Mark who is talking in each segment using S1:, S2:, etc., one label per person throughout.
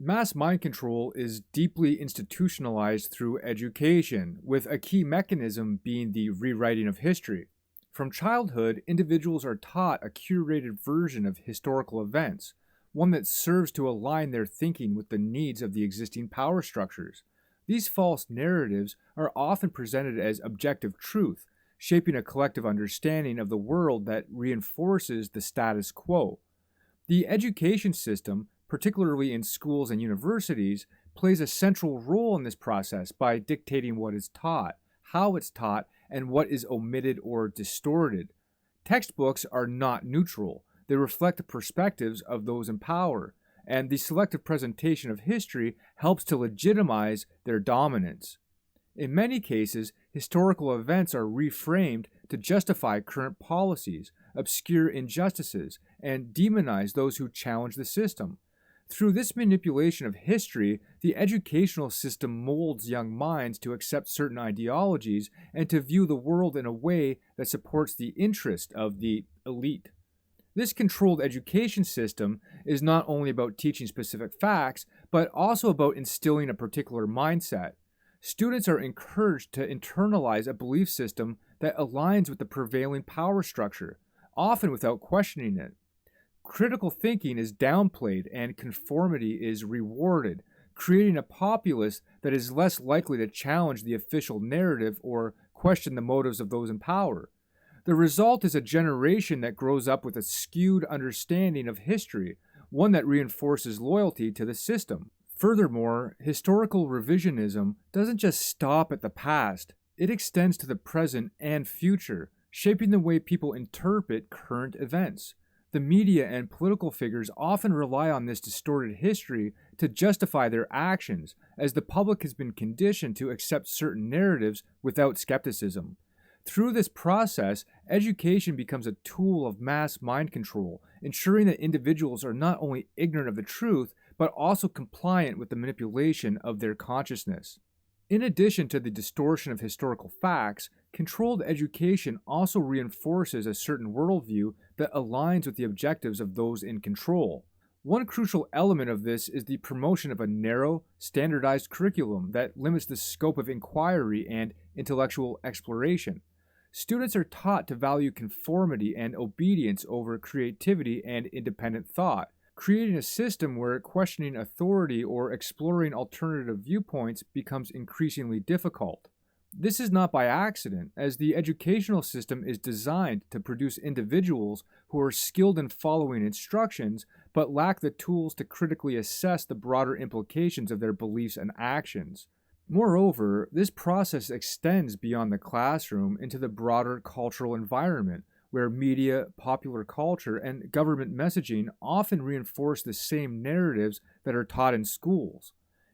S1: Mass mind control is deeply institutionalized through education, with a key mechanism being the rewriting of history. From childhood, individuals are taught a curated version of historical events, one that serves to align their thinking with the needs of the existing power structures. These false narratives are often presented as objective truth, shaping a collective understanding of the world that reinforces the status quo. The education system, particularly in schools and universities, plays a central role in this process by dictating what is taught, how it's taught, and what is omitted or distorted. Textbooks are not neutral. They reflect the perspectives of those in power, and the selective presentation of history helps to legitimize their dominance. In many cases, historical events are reframed to justify current policies, obscure injustices, and demonize those who challenge the system. Through this manipulation of history, the educational system molds young minds to accept certain ideologies and to view the world in a way that supports the interest of the elite. This controlled education system is not only about teaching specific facts, but also about instilling a particular mindset. Students are encouraged to internalize a belief system that aligns with the prevailing power structure, often without questioning it. Critical thinking is downplayed and conformity is rewarded, creating a populace that is less likely to challenge the official narrative or question the motives of those in power. The result is a generation that grows up with a skewed understanding of history, one that reinforces loyalty to the system. Furthermore, historical revisionism doesn't just stop at the past, it extends to the present and future, shaping the way people interpret current events. The media and political figures often rely on this distorted history to justify their actions, as the public has been conditioned to accept certain narratives without skepticism. Through this process, education becomes a tool of mass mind control, ensuring that individuals are not only ignorant of the truth, but also compliant with the manipulation of their consciousness. In addition to the distortion of historical facts, controlled education also reinforces a certain worldview that aligns with the objectives of those in control. One crucial element of this is the promotion of a narrow, standardized curriculum that limits the scope of inquiry and intellectual exploration. Students are taught to value conformity and obedience over creativity and independent thought, creating a system where questioning authority or exploring alternative viewpoints becomes increasingly difficult. This is not by accident, as the educational system is designed to produce individuals who are skilled in following instructions but lack the tools to critically assess the broader implications of their beliefs and actions. Moreover, this process extends beyond the classroom into the broader cultural environment, where media, popular culture, and government messaging often reinforce the same narratives that are taught in schools.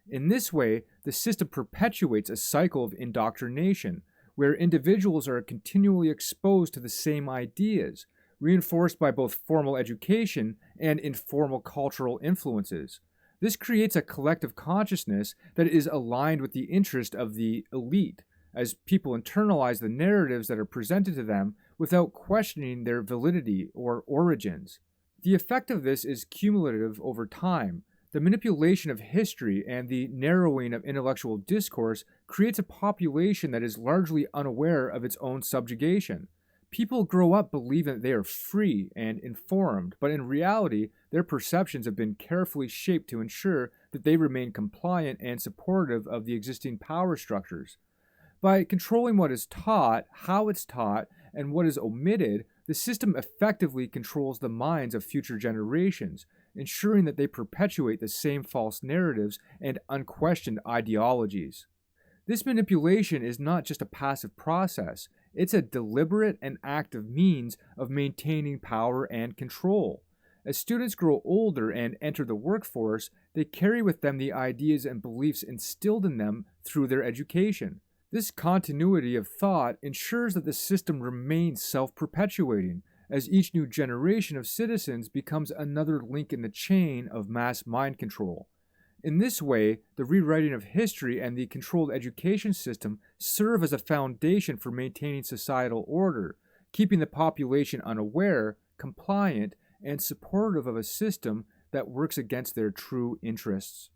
S1: In this way, the system perpetuates a cycle of indoctrination, where individuals are continually exposed to the same ideas, reinforced by both formal education and informal cultural influences. This creates a collective consciousness that is aligned with the interest of the elite, as people internalize the narratives that are presented to them without questioning their validity or origins. The effect of this is cumulative over time. The manipulation of history and the narrowing of intellectual discourse creates a population that is largely unaware of its own subjugation. People grow up believing that they are free and informed, but in reality, their perceptions have been carefully shaped to ensure that they remain compliant and supportive of the existing power structures. By controlling what is taught, how it's taught, and what is omitted, the system effectively controls the minds of future generations, ensuring that they perpetuate the same false narratives and unquestioned ideologies. This manipulation is not just a passive process, it's a deliberate and active means of maintaining power and control. As students grow older and enter the workforce, they carry with them the ideas and beliefs instilled in them through their education. This continuity of thought ensures that the system remains self-perpetuating, as each new generation of citizens becomes another link in the chain of mass mind control. In this way, the rewriting of history and the controlled education system serve as a foundation for maintaining societal order, keeping the population unaware, compliant, and supportive of a system that works against their true interests.